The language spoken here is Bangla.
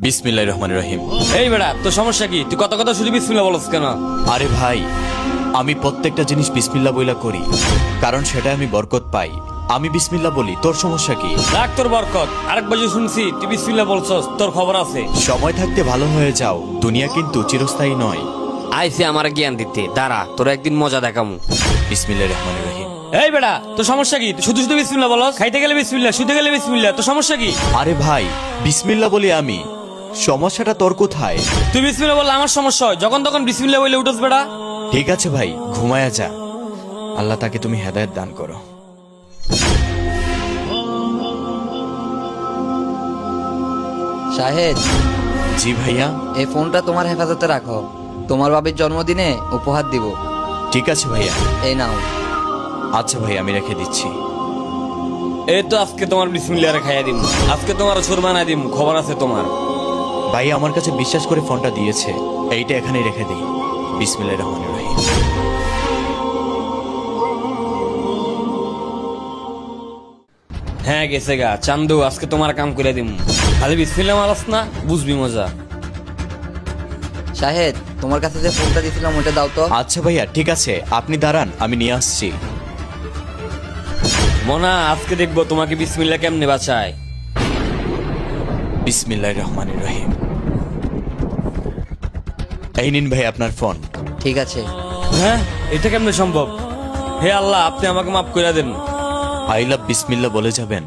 বিসমিল্লাহির রহমানির রহিম। এই বেড়া তোর সমস্যা কি? তুই কত কথা শুধু বিসমিল্লাহ বলছ কেন? আরে ভাই, আমি প্রত্যেকটা জিনিস বিসমিল্লাহ বইলা করি, কারণ সেটা আমি বরকত পাই। আমি বিসমিল্লাহ বলি, তোর সমস্যা কি? রাখ তোর বরকত। আরেকবার যে শুনছি তুই বিসমিল্লাহ বলছস, তোর খবর আছে। সময় থাকতে ভালো হয়ে যাও, দুনিয়া কিন্তু চিরস্থায়ী নয়। আইসে আমার জ্ঞান দিতে, দাঁড়া তোর একদিন মজা দেখামু। বিসমিল্লাহির রহমানির রহিম। এই বেড়া তোর সমস্যা কি? তুই শুধু শুধু বিসমিল্লাহ বলছ, খাইতে গেলে বিসমিল্লাহ, শুতে গেলে বিসমিল্লাহ, তোর সমস্যা কি? আরে ভাই, বিসমিল্লাহ বলি আমি, সমস্যাটা তোর কোথায়? তুই বিসমিল্লাহ বললে আমার সমস্যা হয়, যখন তখন বিসমিল্লাহ বলে উঠোস বেড়া। ঠিক আছে ভাই, ঘুমায়া যা, আল্লাহ তাকে তুমি হেদায়েত দান করো। শাহেদ, জি ভাইয়া। এই ফোনটা তোমার হেফাজতে রাখো, তোমার বাবির জন্মদিনে উপহার দিব। ঠিক আছে ভাইয়া। এই নাও। আচ্ছা ভাই, আমি রেখে দিচ্ছি। এই তো আজকে তোমার বিসমিল্লাহ খাইয়া দিম, আজকে তোমার সুরমানা দিম, খবর আছে তোমার। ভাই আমার কাছে বিশ্বাস করে ফোনটা দিয়েছে, এইটা এখানে রেখে দিই। বিসমিল্লাহির রহমানির রহিম। হ্যাঁ গেছে গা চান্দু, আজকে তোমার কাম করে দিম। খালি বিসমিল্লাহ মারাস না, বুঝবি মজা। শাহেদ, তোমার কাছে যে ফোনটা দিয়েছিলাম ওটা দাও তো। আচ্ছা ভাইয়া, ঠিক আছে, আপনি দাঁড়ান, আমি নিয়ে আসছি। মনা, আজকে দেখবো তোমাকে বিসমিল্লাহ কেমনে বাঁচায়। বিসমিল্লাহির রহমানির রহিম। এই নিন ভাই আপনার ফোন। ঠিক আছে। হ্যাঁ, এটা কেমনে সম্ভব? হে আল্লাহ, আপনি আমাকে মাফ করে দেন। আই লাভ বিসমিল্লাহ বলে যাবেন।